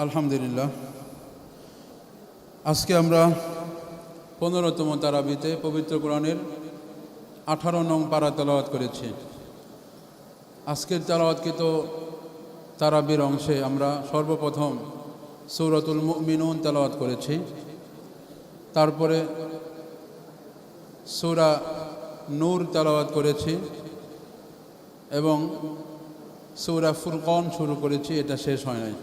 আলহামদুলিল্লাহ, আজকে আমরা 15তম তারাবিতে পবিত্র কোরআনের 18 নং পারা তেলাওয়াত করেছি। আজকের তেলাওয়াতকৃত তারাবির অংশে আমরা সর্বপ্রথম সূরাতুল মুমিনুন তেলাওয়াত করেছি, তারপরে সূরা নূর তেলাওয়াত করেছি এবং সূরা ফুরকান শুরু করেছি, এটা শেষ হয় নাই।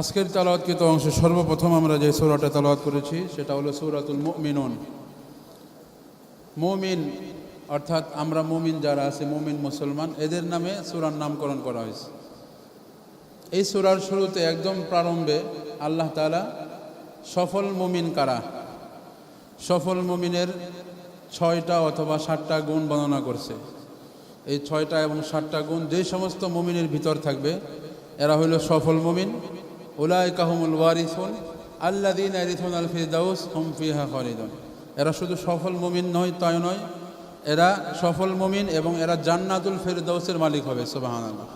আজকের তেলাওয়াতকৃত অংশে সর্বপ্রথম আমরা যে সূরাটা তেলাওয়াত করেছি সেটা হলো সূরাতুল মুমিনুন। মুমিন অর্থাৎ আমরা মুমিন যারা আছে, মুমিন মুসলমান, এদের নামে সূরার নামকরণ করা হয়েছে। এই সূরার শুরুতে একদম প্রারম্ভে আল্লাহ তাআলা সফল মুমিন কারা, সফল মুমিনের 6টা অথবা 7টা গুণ বর্ণনা করছে। এই 6টা এবং 7টা গুণ যে সমস্ত মুমিনের ভিতর থাকবে এরা হইল সফল মুমিন। উলাইকা হুমুল ওয়ারিসুন আল্লাযীনা ইয়ারিসুনাল ফিরদাউস হুম ফিহা খালিদুন। এরা শুধু সফল মুমিন নয়, তাই নয়, এরা সফল মুমিন এবং এরা জান্নাতুল ফিরদাউসের মালিক হবে। সুবহানাল্লাহ।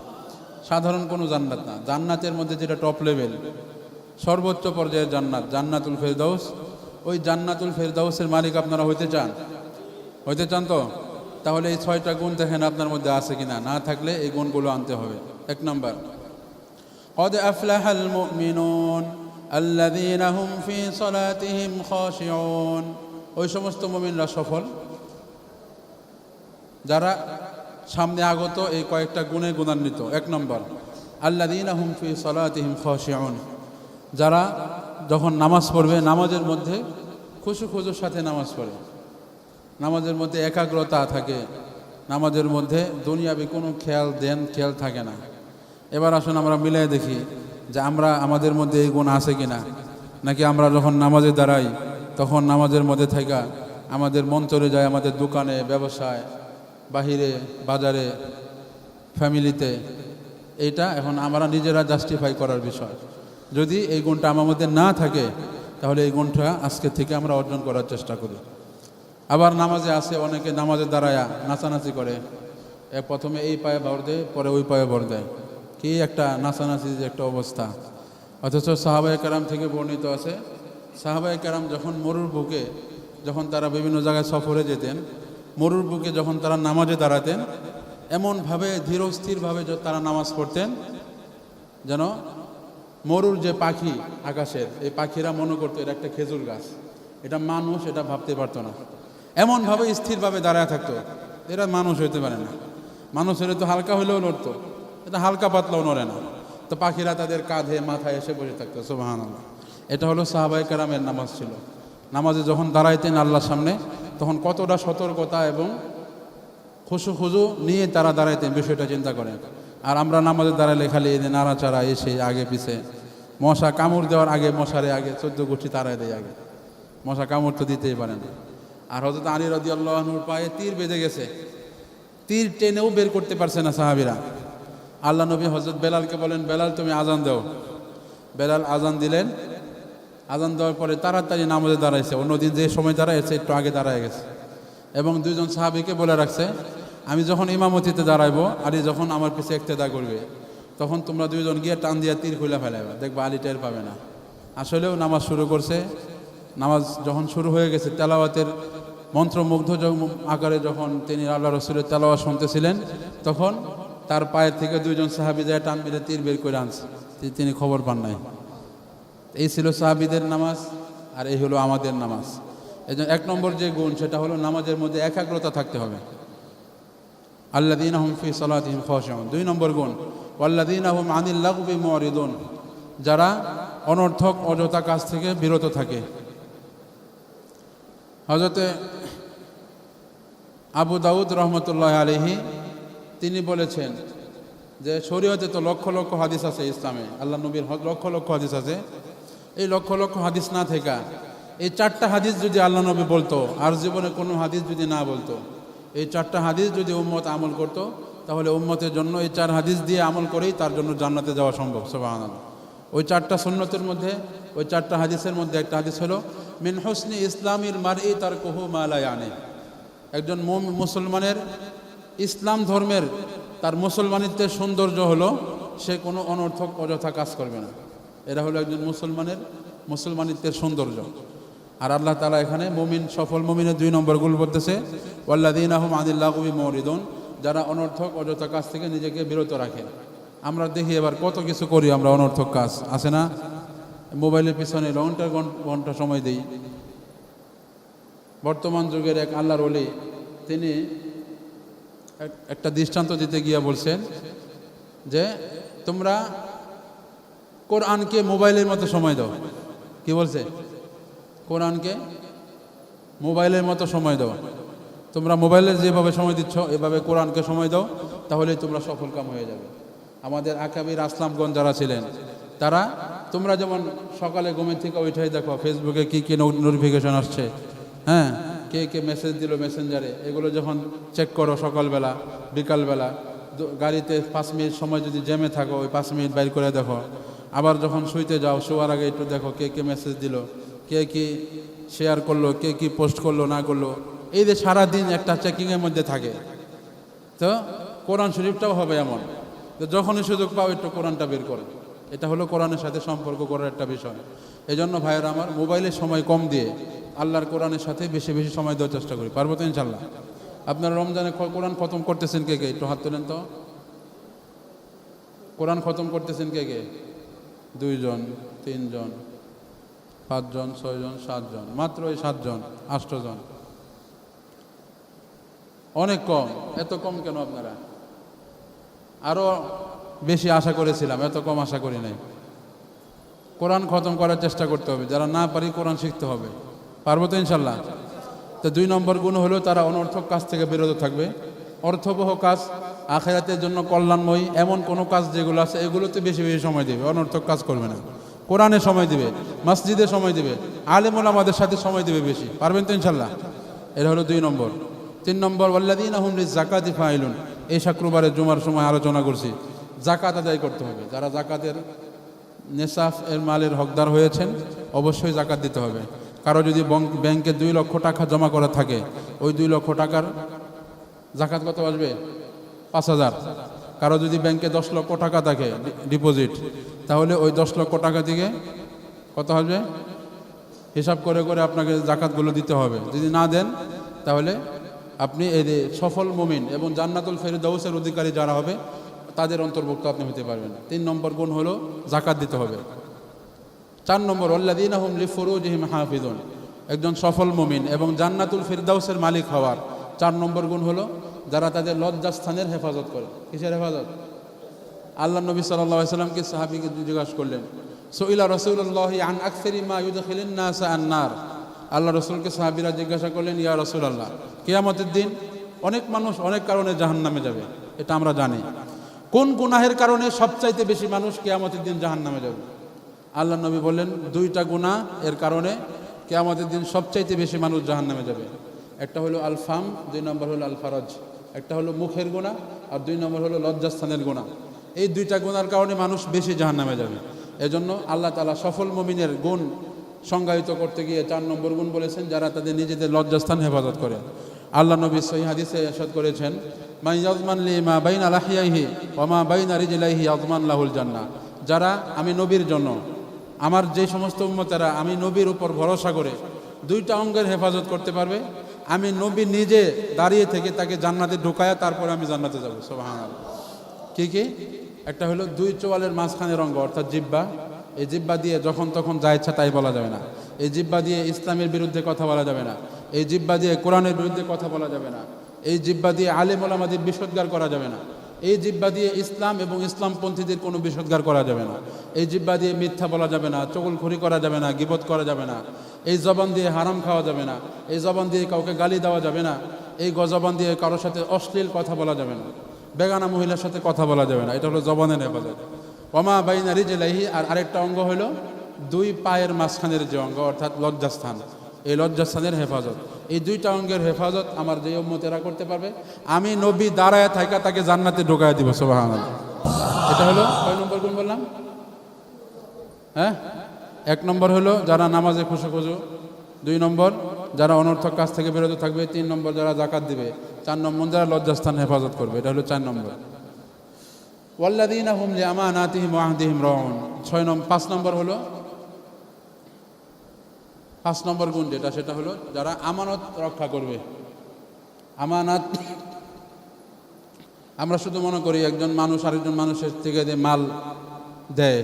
সাধারণ কোনো জান্নাত না, জান্নাতের মধ্যে যেটা টপ লেভেল, সর্বোচ্চ পর্যায়ের জান্নাত, জান্নাতুল ফিরদাউস। ওই জান্নাতুল ফিরদাউসের মালিক আপনারা হইতে চান তো? তাহলে এই 6টা গুণ দেখেন আপনার মধ্যে আছে কিনা, না থাকলে এই গুণগুলো আনতে হবে। 1 নম্বর, قد أفلح المؤمنون الذين هم في صلاتهم خاشعون। ওই সমস্ত মুমিনরা সফল যারা সামনে আগত এই কয়েকটা গুণে গুণান্বিত। 1 নম্বর, আল্লাযীনা হুম ফি সালাতিহিম খাশিউন, যারা যখন নামাজ পড়বে নামাজের মধ্যে খুশুর সাথে নামাজ পড়ে, নামাজের মধ্যে একাগ্রতা থাকে, নামাজের মধ্যে দুনিয়াবি কোনো খেয়াল থাকে না। এবার আসুন আমরা মিলাই দেখি যে আমাদের মধ্যে এই গুণ আছে কিনা, নাকি আমরা যখন নামাজে দাঁড়াই তখন নামাজের মধ্যে থাকা আমাদের মন চলে যায় আমাদের দোকানে, ব্যবসায়, বাহিরে, বাজারে, ফ্যামিলিতে। এইটা এখন আমরা নিজেরা জাস্টিফাই করার বিষয়। যদি এই গুণটা আমার মধ্যে না থাকে তাহলে এই গুণটা আজকে থেকে আমরা অর্জন করার চেষ্টা করি। আবার নামাজে আছে অনেকে নামাজে দাঁড়ায়া নাচানাচি করে, প্রথমে এই পায়ে ভর দেয়, পরে ওই পায়ে ভর দেয়, কি একটা নাচানাচির যে একটা অবস্থা। অথচ সাহাবায়ে কেরাম থেকে বর্ণিত আছে, সাহাবায়ে কেরাম যখন মরুর বুকে, যখন তারা বিভিন্ন জায়গায় সফরে যেতেন, মরুর বুকে যখন তারা নামাজে দাঁড়াতেন এমনভাবে ধীরস্থিরভাবে তারা নামাজ পড়তেন যেন মরুর যে পাখি আকাশের, এই পাখিরা মনে করতো এটা একটা খেজুর গাছ, এটা মানুষ, এটা ভাবতে পারতো না। এমনভাবে স্থিরভাবে দাঁড়ায় থাকতো, এরা মানুষ হইতে পারে না। মানুষ হলে তো হালকা হলেও নড়তো, এটা হালকা পাতলাও নড়ে না। তো পাখিরা তাদের কাঁধে মাথায় এসে বসে থাকতো। সুবহানাল্লাহ। এটা হলো সাহাবায়ে কেরামের নামাজ ছিল। নামাজে যখন দাঁড়াইতেন আল্লাহর সামনে তখন কতটা সতর্কতা এবং খুশু নিয়ে তারা দাঁড়াইতেন, বিষয়টা চিন্তা করেন। আর আমরা নামাজে দাঁড়াইলে খালি এই যে নাড়াচাড়া, এসে আগে পিছে, মশা কামড় দেওয়ার আগে মশারে আগে 14 গোষ্ঠী তাড়াই দেয় আগে, মশা কামড় তো দিতেই পারে না। আর হযরত আলী রাদিয়াল্লাহু আনহুর পায়ে তীর বেঁধে গেছে, তীর টেনেও বের করতে পারছে না সাহাবীরা। আল্লাহ নবী হযরত বেলালকে বলেন, বেলাল তুমি আজান দাও। বেলাল আজান দিলেন, আজান দেওয়ার পরে তাড়াতাড়ি নামাজে দাঁড়াইছে। অন্যদিন যে সময় দাঁড়াইছে একটু আগে দাঁড়ায় গেছে এবং 2জন সাহাবীকে বলে রাখছে, আমি যখন ইমামতিতে দাঁড়াইবো, আলী যখন আমার পিছে ইক্তেদা করবে, তখন তোমরা 2জন গিয়ে টান দিয়ে তীর খুলে ফেলাইবা, দেখবা আলী টের পাবে না। আসলেও নামাজ শুরু করছে। নামাজ যখন শুরু হয়ে গেছে, তেলাওয়াতের মন্ত্রমুগ্ধ আকারে যখন তিনি আল্লাহ রাসূলের তেলাওয়াত শুনতেছিলেন, তখন তার পায়ের থেকে 2জন সাহাবী যায় টান মেরে তীর বের করে আনছে, তিনি খবর পান নাই। এই ছিল সাহাবীদের নামাজ, আর এই হলো আমাদের নামাজ। এই জন্য 1 নম্বর যে গুণ সেটা হলো নামাজের মধ্যে একাগ্রতা থাকতে হবে। আল্লাযীনা হুম ফি সালাতিহিম খাশিউন। 2 নম্বর গুণ, ওয়াল্লাযীনা হুম আনিল লাগবি মুরিদুন, যারা অনর্থক অযথা কাজ থেকে বিরত থাকে। হযরতে আবু দাউদ রাহমাতুল্লাহি আলাইহি তিনি বলেছেন যে শরীয়তে তো লক্ষ লক্ষ হাদিস আছে, ইসলামে আল্লাহ নবীর লক্ষ লক্ষ হাদিস আছে। এই লক্ষ লক্ষ হাদিস না থেকে এই 4টা হাদিস যদি আল্লাহ নবী বলতো, আর জীবনে কোনো হাদিস যদি না বলতো, এই 4টা হাদিস যদি উম্মত আমল করত, তাহলে উম্মতের জন্য এই 4 হাদিস দিয়ে আমল করেই তার জন্য জান্নাতে যাওয়া সম্ভব। সুবহানাল্লাহ। ওই 4টা সুন্নতের মধ্যে, ওই 4টা হাদিসের মধ্যে একটা হাদিস হলো, মিন হুসনি ইসলামিল মারই তারকুহু মা লা ইয়ানি। একজন মুসলমানের ইসলাম ধর্মের, তার মুসলমানিত্বের সৌন্দর্য হলো সে কোনো অনর্থক অযথা কাজ করবে না। এরা হলো একজন মুসলমানিত্বের সৌন্দর্য। আর আল্লাহ তাআলা এখানে মুমিন, সফল মুমিনের 2 নম্বর গুণ বলতেছে, ওয়াল্লাযীনা হুম আনিল লাগবি মুরিদুন, যারা অনর্থক অযথা কাজ থেকে নিজেকে বিরত রাখে। আমরা দেখি এবার কত কিছু করি আমরা, অনর্থক কাজ আছে না? মোবাইলের পিছনে ঘন্টা ঘন্টা সময় দিই। বর্তমান যুগের এক আল্লাহর ওলি, তিনি একটা দৃষ্টান্ত দিতে গিয়ে বলছেন যে তোমরা কোরআনকে মোবাইলের মতো সময় দাও। কি বলছে? কোরআনকে মোবাইলের মতো সময় দাও। তোমরা মোবাইলের যেভাবে সময় দিচ্ছ এভাবে কোরআনকে সময় দাও, তাহলেই তোমরা সফল কাম হয়ে যাবে। আমাদের আকাবির আসলামগণ যারা ছিলেন তারা, তোমরা যেমন সকালে ঘুমের থেকে ওইটাই দেখো ফেসবুকে কি কি নোটিফিকেশন আসছে, হ্যাঁ, কে কে মেসেজ দিল মেসেঞ্জারে, এগুলো যখন চেক করো সকালবেলা বিকালবেলা, গাড়িতে 5 মিনিট সময় যদি জ্যামে থাকো ওই 5 মিনিট বাইর করে দেখো। আবার যখন শুইতে যাও শোয়ার আগে একটু দেখো কে কে মেসেজ দিল, কে কি শেয়ার করলো, কে কি পোস্ট করলো না করলো। এই যে সারাদিন একটা চেকিংয়ের মধ্যে থাকে। তো কোরআন শরীফটাও হবে এমন, তো যখনই সুযোগ পাও একটু কোরআনটা বের করো। এটা হলো কোরআনের সাথে সম্পর্ক করার একটা বিষয়। এই জন্য ভাইয়েরা আমার, মোবাইলের সময় কম দিয়ে আল্লাহর কোরআনের সাথে বেশি বেশি সময় দেওয়ার চেষ্টা করি। পারবো তো ইনশাল্লাহ? আপনারা রমজানে কোরআন খতম করতেছেন কে কে? একটু হাত তোলেন তো। কোরআন খতম করতেছেন কে কে? 2 জন, 3 জন, 5 জন, 6 জন, 7 জন, মাত্র এই 7 জন, 8 জন। অনেক কম। এত কম কেন আপনারা? আরো বেশি আশা করেছিলাম, এত কম আশা করি নাই। কোরআন খতম করার চেষ্টা করতে হবে। যারা না পারি কোরআন শিখতে হবে। পারবো তো ইনশাল্লাহ? তো 2 নম্বর গুণ হলো তারা অনর্থক কাজ থেকে বিরত থাকবে। অর্থবহ কাজ, আখিরাতের জন্য কল্যাণময়ী এমন কোনো কাজ যেগুলো আছে এগুলোতে বেশি বেশি সময় দেবে, অনর্থক কাজ করবে না। কোরআনে সময় দিবে, মসজিদে সময় দিবে, আলেম ওলামাদের সাথে সময় দিবে বেশি। পারবেন তো ইনশাল্লাহ? এটা হলো 2 নম্বর। 3 নম্বর, ওয়াল্লাযীনা হুম লিযাকাতি ফাইলুন। এই শুক্রবারে জুমার সময় আলোচনা করছি, জাকাত আদায় করতে হবে। যারা জাকাতের নেশাফ এর মালের হকদার হয়েছেন অবশ্যই জাকাত দিতে হবে। কারো যদি ব্যাংকে 2 লক্ষ টাকা জমা করা থাকে, ওই 2 লক্ষ টাকার জাকাত কত আসবে? 5,000। কারো যদি ব্যাংকে 10 লক্ষ টাকা থাকে ডিপোজিট, তাহলে ওই 10 লক্ষ টাকা থেকে কত হবে? হিসাব করে করে আপনাকে জাকাতগুলো দিতে হবে। যদি না দেন তাহলে আপনি এই যে সফল মুমিন এবং জান্নাতুল ফেরদাউসের অধিকারী যারা হবে তাদের অন্তর্ভুক্ত আপনি হতে পারবেন। 3 নম্বর গুণ হলো জাকাত দিতে হবে। 4 নম্বর, ওয়াল্লাযীনা হুম লিফুরুজিহিম হাফিজুন। একজন সফল মুমিন এবং জান্নাতুল ফেরদাউসের মালিক হওয়ার 4 নম্বর গুণ হলো যারা তাদের লজ্জাস্থানের হেফাজত করে। কিসের হেফাজত? আল্লাহ নবী সাল্লাল্লাহু আলাইহি সাল্লামকে সাহাবীকে জিজ্ঞাসা করলেন, সুইলা রাসূলুল্লাহি আন আকসারি মা ইউদখিলুন নাসা আন-নার। আল্লাহ রাসূলকে সাহাবীরা জিজ্ঞাসা করলেন, ইয়া রাসূলুল্লাহ, কিয়ামতের দিন অনেক মানুষ অনেক কারণে জাহান্নামে যাবে, এটা আমরা জানি। কোন গুনাহের কারণে সবচাইতে বেশি মানুষ কিয়ামতের দিন জাহান্নামে যাবে? আল্লাহ নবী বললেন, 2টা গুনাহ এর কারণে কিয়ামতের দিন সবচাইতে বেশি মানুষ জাহান্নামে যাবে। একটা হলো আল ফাম, 2 নম্বর হলো আল ফারজ। একটা হলো মুখের গুনাহ আর 2 নম্বর হলো লজ্জাস্থানের গুনাহ। এই 2টা গুনার কারণে মানুষ বেশি জাহান্নামে যাবে। এজন্য আল্লাহ তাআলা সফল মুমিনের গুণ সংজ্ঞায়িত করতে গিয়ে 4 নম্বর গুণ বলেছেন, যারা তাদের নিজেদের লজ্জাস্থান হেফাজত করে। আল্লাহ নবী সহিহ হাদিসে ইরশাদ করেছেন, মান ইয়াজমান লি মা বাইনা লাহিয়াইহি ওয়া মা বাইনা রিজলাইহি ইয়াজমান লাহুল জান্নাহ। যারা আমি নবীর জন্য, আমার যে সমস্ত উম্মতেরা আমি নবীর উপর ভরসা করে 2টা অঙ্গের হেফাজত করতে পারবে, আমি নবী নিজে দাঁড়িয়ে থেকে তাকে জান্নাতে ঢুকায়া তারপরে আমি জান্নাতে যাব। সুবহানাল্লাহ। কি কি? একটা হলো 2 চোয়ালের মাঝখানের অঙ্গ অর্থাৎ জিহ্বা। এই জিহ্বা দিয়ে যখন তখন যা ইচ্ছা তাই বলা যাবে না। এই জিহ্বা দিয়ে ইসলামের বিরুদ্ধে কথা বলা যাবে না। এই জিহ্বা দিয়ে কোরআনের বিরুদ্ধে কথা বলা যাবে না। এই জিহ্বা দিয়ে আলেম ওলামাদের বিষোদ্গার করা যাবে না। এই জিহ্বা দিয়ে ইসলাম এবং ইসলামপন্থীদের কোনো বিষোদ্গার করা যাবে না। এই জিহ্বা দিয়ে মিথ্যা বলা যাবে না, চগলখড়ি করা যাবে না, গীবত করা যাবে না। এই জবান দিয়ে হারাম খাওয়া যাবে না। এই জবান দিয়ে কাউকে গালি দেওয়া যাবে না। এই জবান দিয়ে কারোর সাথে অশ্লীল কথা বলা যাবে না। বেগানা মহিলার সাথে কথা বলা যাবে না। এটা হলো জবানের হেফাজত। ওমা বাইনা রিজলাইহি, আর আরেকটা অঙ্গ হলো 2 পায়ের মাঝখানের যে অঙ্গ অর্থাৎ লজ্জাস্থান, এই লজ্জাস্থানের হেফাজত। এই 2টা অঙ্গের হেফাজত আমার যে উম্মতেরা করতে পারবে, আমি নবী দাঁড়ায় থাকা তাকে জান্নাতে ঢোকায় দিব। সুবহানাল্লাহ। এটা হলো কয় নম্বর গুণ বললাম? হ্যাঁ, 1 নম্বর হলো যারা নামাজে খুশু, 2 নম্বর যারা অনর্থক কাজ থেকে বিরত থাকবে, 3 নম্বর যারা জাকাত দিবে, 4 নম্বর যারা লজ্জাস্থান হেফাজত করবে। এটা হলো 4 নম্বর। ওয়াল্লাযীনা হুম লিআমানাতিহিম ওয়া আহদিহিম রাউন। 5 নম্বর হলো, 5 নম্বর গুণ যেটা, সেটা হলো যারা আমানত রক্ষা করবে। আমানত, আমরা শুধু মনে করি একজন মানুষ আরেকজন মানুষের থেকে যে মাল দেয়,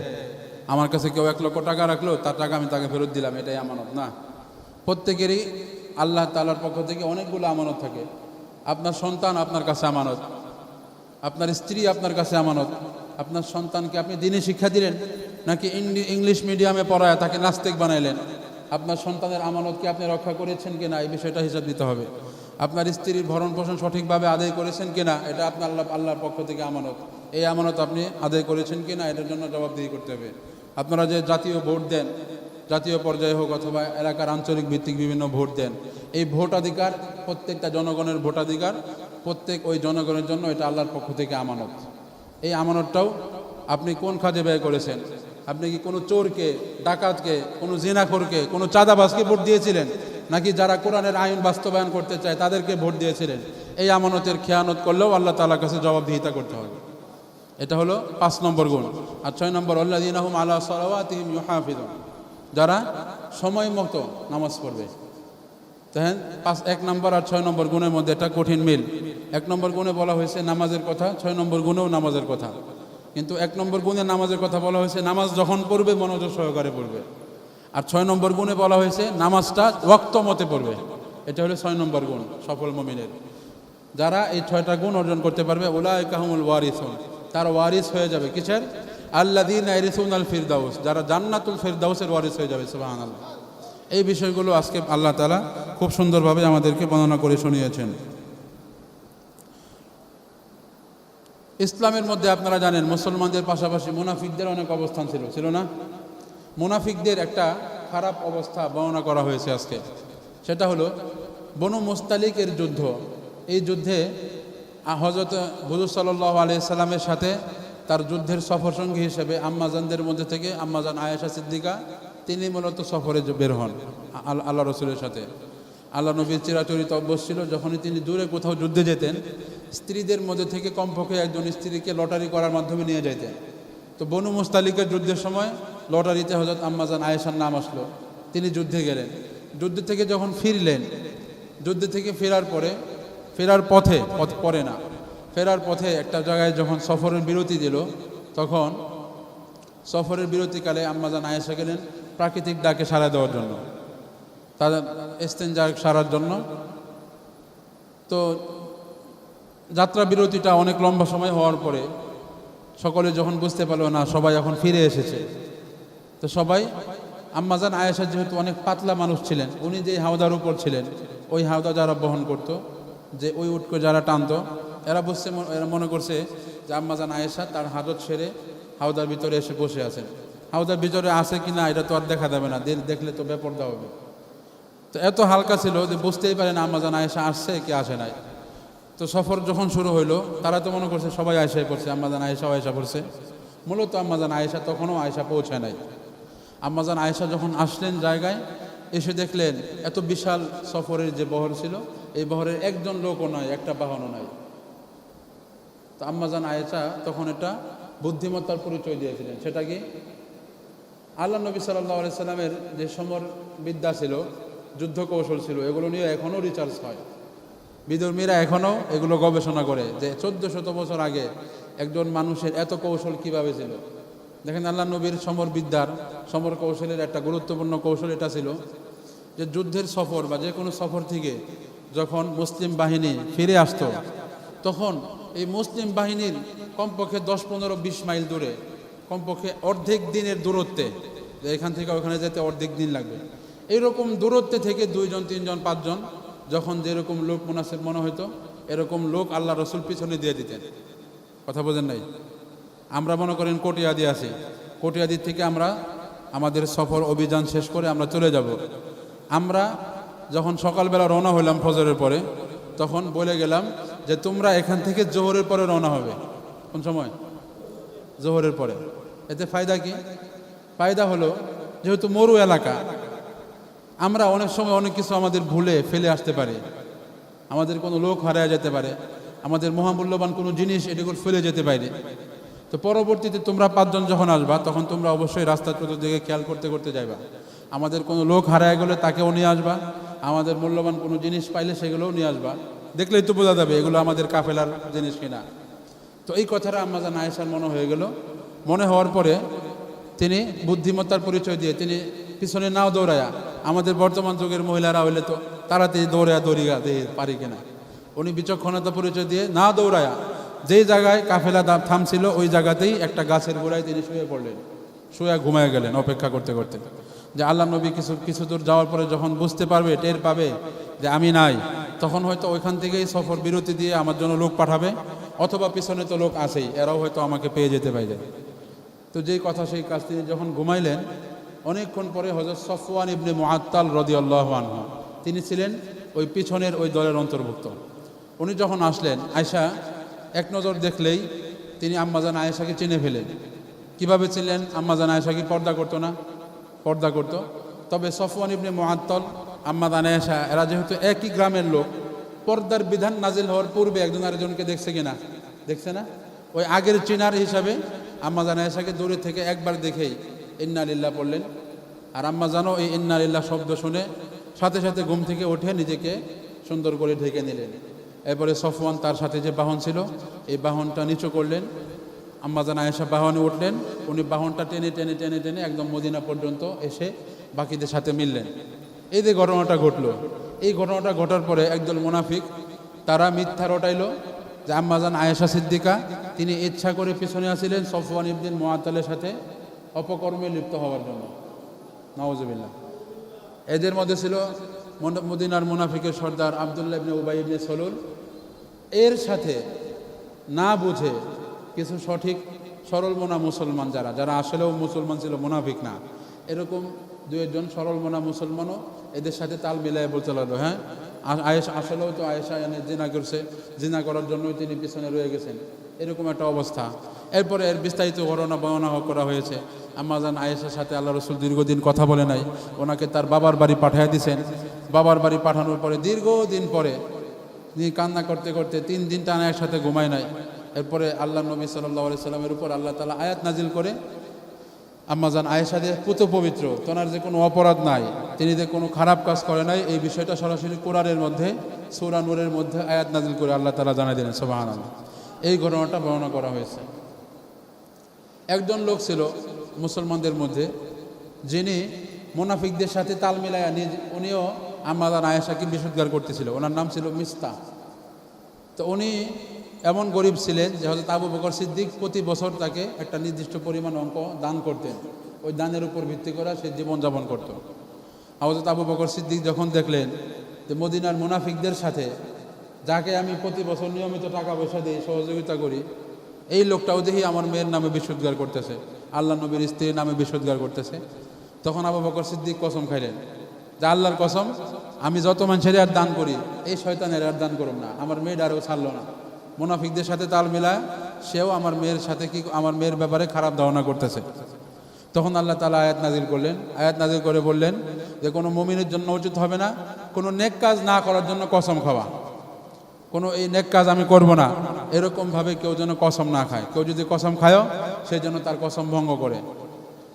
আমার কাছে কেউ 1 লক্ষ টাকা রাখলো, তার টাকা আমি তাকে ফেরত দিলাম, এটাই আমানত না। প্রত্যেকেরই আল্লাহ তাআলার পক্ষ থেকে অনেকগুলো আমানত থাকে। আপনার সন্তান আপনার কাছে আমানত, আপনার স্ত্রী আপনার কাছে আমানত। আপনার সন্তানকে আপনি দিনে শিক্ষা দিলেন নাকি ইংলিশ মিডিয়ামে পড়ায় তাকে নাস্তিক বানাইলেন, আপনার সন্তানের আমানতকে আপনি রক্ষা করেছেন কিনা এই বিষয়টা হিসাব দিতে হবে। আপনার স্ত্রীর ভরণ পোষণ সঠিকভাবে আদায় করেছেন কিনা, এটা আপনার আল্লাহর পক্ষ থেকে আমানত, এই আমানত আপনি আদায় করেছেন কিনা এটার জন্য জবাবদিহি করতে হবে। আপনারা যে জাতীয় ভোট দেন, জাতীয় পর্যায়ে হোক অথবা এলাকার আঞ্চলিক ভিত্তিক বিভিন্ন ভোট দেন, এই ভোটাধিকার প্রত্যেকটা জনগণের ভোটাধিকার, প্রত্যেক ওই জনগণের জন্য এটা আল্লাহর পক্ষ থেকে আমানত। এই আমানতটাও আপনি কোন কাজে ব্যয় করেছেন? আপনি কি কোনো চোরকে, ডাকাতকে, কোনো জিনাখোরকে, কোনো চাঁদাবাজকে ভোট দিয়েছিলেন, নাকি যারা কোরআনের আইন বাস্তবায়ন করতে চায় তাদেরকে ভোট দিয়েছিলেন? এই আমানতের খেয়ানত করলেও আল্লাহ তাআলার কাছে জবাবদিহিতা করতে হবে। এটা হলো 5 নম্বর গুণ। আর 6 নম্বর, আল্লাযীনা হুম আলা সালাওয়াতিহিম ইউহাফিজুন, যারা সময় মতো নামাজ পড়বে। দেখেন 1 নম্বর আর 6 নম্বর গুণের মধ্যে একটা কঠিন মিল। 1 নম্বর গুণে বলা হয়েছে নামাজের কথা, 6 নম্বর গুণেও নামাজের কথা। কিন্তু 1 নম্বর গুণে নামাজের কথা বলা হয়েছে নামাজ যখন পড়বে মনোযোগ সহকারে পড়বে, আর 6 নম্বর গুণে বলা হয়েছে নামাজটা ওয়াক্ত মতে পড়বে। এটা হলো 6 নম্বর গুণ সফল মুমিনের। যারা এই 6টা গুণ অর্জন করতে পারবে, উলাইকা হুমুল ওয়ারিসুন, তারা ওয়ারিস হয়ে যাবে কিসের? আল্লাযীনা ইয়ারিসুনাল ফিরদাউস, যারা জান্নাতুল ফিরদাউসের ওয়ারিস হয়ে যাবে। সুবহানাল্লাহ। এই বিষয়গুলো আজকে আল্লাহ তাআলা খুব সুন্দরভাবে আমাদেরকে বর্ণনা করে শুনিয়েছেন। ইসলামের মধ্যে আপনারা জানেন মুসলমানদের পাশাপাশি মুনাফিকদের অনেক অবস্থান ছিল না? মুনাফিকদের একটা খারাপ অবস্থা বর্ণনা করা হয়েছে আজকে। সেটা হলো বনু মুস্তালিকের যুদ্ধ। এই যুদ্ধে হযরত হুজুর সাল্লাল্লাহু আলাইহি সাল্লামের সাথে তার যুদ্ধের সফরসঙ্গী হিসেবে আম্মাজানদের মধ্যে থেকে আম্মাজান আয়েশা সিদ্দিকা, তিনি মূলত সফরে বের হন আল্লাহ রসুলের সাথে। আল্লাহ নবীর চিরাচরিত অভ্যাস ছিল যখনই তিনি দূরে কোথাও যুদ্ধে যেতেন, স্ত্রীদের মধ্যে থেকে কমপক্ষে একজন স্ত্রীকে লটারি করার মাধ্যমে নিয়ে যেতেন। তো বনু মুস্তালিকের যুদ্ধের সময় লটারিতে হযরত আম্মাজান আয়েশার নাম আসলো, তিনি যুদ্ধে গেলেন। যুদ্ধ থেকে যখন ফিরলেন, যুদ্ধ থেকে ফেরার পথে একটা জায়গায় যখন সফরের বিরতি দিল, তখন সফরের বিরতিকালে আম্মাজান আয়েশা গেলেন প্রাকৃতিক ডাকে সাড়া দেওয়ার জন্য, তাদের ইস্তেনজা সারার জন্য। তো যাত্রা বিরতিটা অনেক লম্বা সময় হওয়ার পরে সকলে যখন বুঝতে পারলো না সবাই এখন ফিরে এসেছে, তো সবাই, আম্মাজান আয়েশা যেহেতু অনেক পাতলা মানুষ ছিলেন, উনি যে হাওদার উপর ছিলেন, ওই হাওদা যারা বহন করত, যে ওই উটকে যারা টানত, এরা মনে করছে যে আম্মাজান আয়েশা তার হাজত সেরে হাওদার ভিতরে এসে বসে আছেন। হাওদার ভিতরে আছে কি না এটা তো আর দেখা যাবে না, দেখলে তো বেপরদা হবে। তো এত হালকা ছিল যে বুঝতেই পারে না আম্মাজান আয়েশা আসছে কি আসে নাই। তো সফর যখন শুরু হইলো, তারা তো মনে করছে সবাই আয়েশায় পড়ছে, আম্মাজান আয়েশাও আয়েশা পড়ছে। মূলত আম্মাজান আয়েশা তখনও আয়েশা পৌঁছায় নাই। আম্মাজান আয়েশা যখন আসলেন জায়গায়, এসে দেখলেন এত বিশাল সফরের যে বহর ছিল, এই বহরের একজন লোকও নয়, একটা বাহনও নাই। তো আম্মাজান আয়েশা তখন এটা বুদ্ধিমত্তার পরিচয় দিয়েছিলেন। সেটা কি? আল্লাহ নবী সাল্লাল্লাহু আলাইহি সাল্লামের যে সমর বিদ্যা ছিল, যুদ্ধ কৌশল ছিল, এগুলো নিয়ে এখনও রিসার্চ হয়। বিধর্মীরা এখনও এগুলো গবেষণা করে যে 1400 বছর আগে একজন মানুষের এত কৌশল কিভাবে ছিল। দেখেন আল্লাহ নবীর সমর কৌশলের একটা গুরুত্বপূর্ণ কৌশল এটা ছিল যে যুদ্ধের সফর বা যে কোনো সফর থেকে যখন মুসলিম বাহিনী ফিরে আসতো, তখন এই মুসলিম বাহিনীর কমপক্ষে 10, 15, 20 মাইল দূরে, কমপক্ষে অর্ধেক দিনের দূরত্বে, যে এখান থেকে ওখানে যেতে অর্ধেক দিন লাগবে, এইরকম দূরত্বে থেকে 2 জন 3 জন 5 জন যখন যেরকম লোক মুনাসিব মনে হইতো, এরকম লোক আল্লাহ রসুল পিছনে দিয়ে দিতেন। কথা বোঝেন নাই? আমরা মনে করেন কটিয়াদি আছি, কটিয়াদি থেকে আমরা আমাদের সফর অভিযান শেষ করে আমরা চলে যাব। আমরা যখন সকালবেলা রওনা হইলাম ফজরের পরে, তখন বলে গেলাম যে তোমরা এখান থেকে জোহরের পরে রওনা হবে। কোন সময়? জোহরের পরে। এতে ফায়দা কি? ফায়দা হলো যেহেতু মরু এলাকা, আমরা অনেক সময় অনেক কিছু আমাদের ভুলে ফেলে আসতে পারি, আমাদের কোনো লোক হারিয়ে যেতে পারে, আমাদের মহামূল্যবান কোনো জিনিস এটিগুলো ফেলে যেতে পারে। তো পরবর্তীতে তোমরা 5 জন যখন আসবা তখন তোমরা অবশ্যই রাস্তার চতুর্দিকে খেয়াল করতে করতে যাইবা। আমাদের কোনো লোক হারায় গেলে তাকেও নিয়ে আসবা, আমাদের মূল্যবান কোনো জিনিস পাইলে সেগুলোও নিয়ে আসবা। দেখলেই তো বোঝা যাবে এগুলো আমাদের কাফেলার জিনিস কিনা। তো এই কথাটা আম্মাজান আয়েশার মনে হয়ে গেল। মনে হওয়ার পরে তিনি বুদ্ধিমত্তার পরিচয় দিয়ে তিনি পিছনে নাও দৌড়ায়া, আমাদের বর্তমান যুগের মহিলারা হইলে তো তাড়াতাড়ি দৌড়িয়া দিয়ে পারি কিনা, উনি বিচক্ষণতা পরিচয় দিয়ে না দৌড়ায়া যেই জায়গায় কাফেলা থামছিল ওই জায়গাতেই একটা গাছের গোড়ায় তিনি শুয়ে পড়লেন, শুয়ে ঘুমায় গেলেন অপেক্ষা করতে করতে। যে আল্লাহ নবী কিছু দূর যাওয়ার পরে যখন বুঝতে পারবে, টের পাবে যে আমি নাই, তখন হয়তো ওইখান থেকেই সফর বিরতি দিয়ে আমার জন্য লোক পাঠাবে, অথবা পিছনে তো লোক আছেই, এরাও হয়তো আমাকে পেয়ে যেতে পারে। তো যেই কথা সেই কাজ তিনি যখন ঘুমাইলেন, অনেকক্ষণ পরে হযরত সফওয়ান ইবনে মুআত্তাল রাদিয়াল্লাহু আনহু তিনি ছিলেন ওই পিছনের ওই দলের অন্তর্ভুক্ত। উনি যখন আসলেন, আয়েশা এক নজর দেখলেই তিনি আম্মাজান আয়েশাকে চিনে ফেলেন। কিভাবে ছিলেন? আম্মাজান আয়েশা কি পর্দা করতো না? পর্দা করত। তবে সফওয়ান ইবনে মুআত্তাল, আম্মাজান আয়েশা এরা যেহেতু একই গ্রামের লোক, পর্দার বিধান নাজিল হওয়ার পূর্বে একজন আরেকজনকে দেখছে কিনা? দেখছে না? ওই আগের চিনার হিসাবে আম্মাজান আয়েশাকে দূরে থেকে একবার দেখেই ইন্না লিল্লাহ পড়লেন। আর আম্মাজানও এই ইন্না লিল্লাহ শব্দ শুনে সাথে সাথে ঘুম থেকে উঠে নিজেকে সুন্দর করে ঢেকে নিলেন। এরপরে সফওয়ান তার সাথে যে বাহন ছিল এই বাহনটা নিচু করলেন। আম্মাজান আয়েশা বাহনে উঠলেন, উনি বাহনটা টেনে টেনে টেনে টেনে একদম মদিনা পর্যন্ত এসে বাকিদের সাথে মিললেন। এই যে ঘটনাটা ঘটলো, এই ঘটনাটা ঘটার পরে একদল মুনাফিক তারা মিথ্যা রটাইল যে আম্মাজান আয়েশা সিদ্দিকা তিনি ইচ্ছা করে পিছনে আসিলেন সফওয়ান ইবনে মুআত্তালের সাথে অপকর্মে লিপ্ত হওয়ার জন্য। নাউজুবিল্লাহ। এদের মধ্যে ছিল মদিনার মুনাফিকের সর্দার আব্দুল্লাহ ইবনে উবাই ইবনে সলুল। এর সাথে না বুঝে কিছু সঠিক সরল মনা মুসলমান যারা আসলেও মুসলমান ছিল, মুনাফিক না, এরকম দু একজন সরল মনা মুসলমানও এদের সাথে তাল মিলায় বলতে লাগলো, হ্যাঁ আয়েশা আসলেও তো আয়েশা জিনা করছে, জিনা করার জন্যই তিনি পিছনে রয়ে গেছেন, এরকম একটা অবস্থা। এরপরে এর বিস্তারিত ঘটনা বর্ণনা করা হয়েছে। আম্মাজান আয়েশার সাথে আল্লাহ রসুল দীর্ঘদিন কথা বলে নাই, ওনাকে তার বাবার বাড়ি পাঠিয়ে দিয়েছেন। বাবার বাড়ি পাঠানোর পরে দীর্ঘদিন পরে তিনি কান্না করতে করতে 3 দিন টানা একসাথে ঘুমায় নাই। এরপরে আল্লাহ নবী সাল্লাল্লাহু আলাইহি সাল্লামের উপর আল্লাহ তাআলা আয়াত নাজিল করে আম্মাজান আয়েশা যে পুত পবিত্র, তোনার যে কোনো অপরাধ নাই, তিনি যে কোনো খারাপ কাজ করে নাই, এই বিষয়টা সরাসরি কোরআনের মধ্যে সূরা নূরের মধ্যে আয়াত নাজিল করে আল্লাহ তাআলা জানাই দিলেন। সুবহানাল্লাহ। এই ঘটনাটা বর্ণনা করা হয়েছে। একজন লোক ছিল মুসলমানদের মধ্যে, যিনি মুনাফিকদের সাথে তাল মিলায়া উনিও আম্মাজান আয়েশাকে বিশুদ্ধার করতেছিল। ওনার নাম ছিল মিস্তা। তো উনি এমন গরিব ছিলেন যে হযরত আবু বকর সিদ্দিক প্রতি বছর তাকে একটা নির্দিষ্ট পরিমাণ অঙ্ক দান করতেন। ওই দানের উপর ভিত্তি করে সে জীবনযাপন করত। হযরত আবু বকর সিদ্দিক যখন দেখলেন যে মদিনার মুনাফিকদের সাথে যাকে আমি প্রতি বছর নিয়মিত টাকা পয়সা দিই, সহযোগিতা করি, এই লোকটাও দেখি আমার মেয়ের নামে বিশুদ্ধার করতেছে, আল্লাহ নবীর স্ত্রীর নামে বিশুদ্ধার করতেছে, তখন আবু বকর সিদ্দিক কসম খাইলেন যে আল্লাহর কসম, আমি যত মানুষের আর দান করি এই শয়তানের আর দান করুন না, আমার মেয়েটারও ছাড়লো না। মুনাফিকদের সাথে তাল মিলায় সেও আমার মেয়ের সাথে আমার মেয়ের ব্যাপারে খারাপ ধারণা করতেছে। তখন আল্লাহ তাআলা আয়াত নাজিল করলেন। আয়াত নাজিল করে বললেন যে কোনো মুমিনের জন্য উচিত হবে না কোনো নেক কাজ না করার জন্য কসম খাওয়া। কোনো এই নেক কাজ আমি করব না এরকমভাবে কেউ যেন কসম না খায়। কেউ যদি কসম খায়ও সেই জন্য তার কসম ভঙ্গ করে।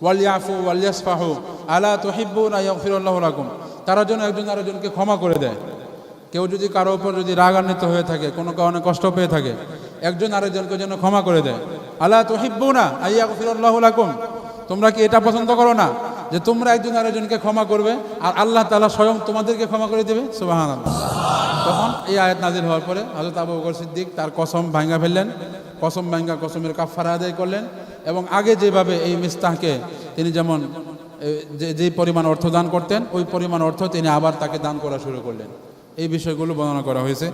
ওয়ালিয়াফু ওয়ালিয়াসফাহু আলা তুহিব্বুনা ইয়াগফিরুল্লাহু লাকুম, তারা যেন একজন আরেকজনকে ক্ষমা করে দেয়। কেউ যদি কারো উপর যদি রাগান্বিত হয়ে থাকে, কোনো কারণে কষ্ট পেয়ে থাকে, একজন আরেকজনকে যেন ক্ষমা করে দেয়। আলা তুহিব্বুনা ইয়াগফিরুল্লাহু লাকুম, তোমরা কি এটা পছন্দ করো না যে তোমরা একজন আরেকজনকে ক্ষমা করবে আর আল্লাহ তাআলা স্বয়ং তোমাদেরকে ক্ষমা করে দেবে? সুবহানাল্লাহ। তখন এই আয়াত নাজিল হওয়ার পরে হযরত আবু বকর সিদ্দিক তার কসম ভাঙা ফেললেন, কসম ভাঙা কসমের কাফারা আদায় করলেন এবং আগে যেভাবে এই মিস্তাহকে তিনি যেমন যে পরিমাণ অর্থ দান করতেন ওই পরিমাণ অর্থ তিনি আবার তাকে দান করা শুরু করলেন। এই বিষয়গুলো বর্ণনা করা হয়েছে।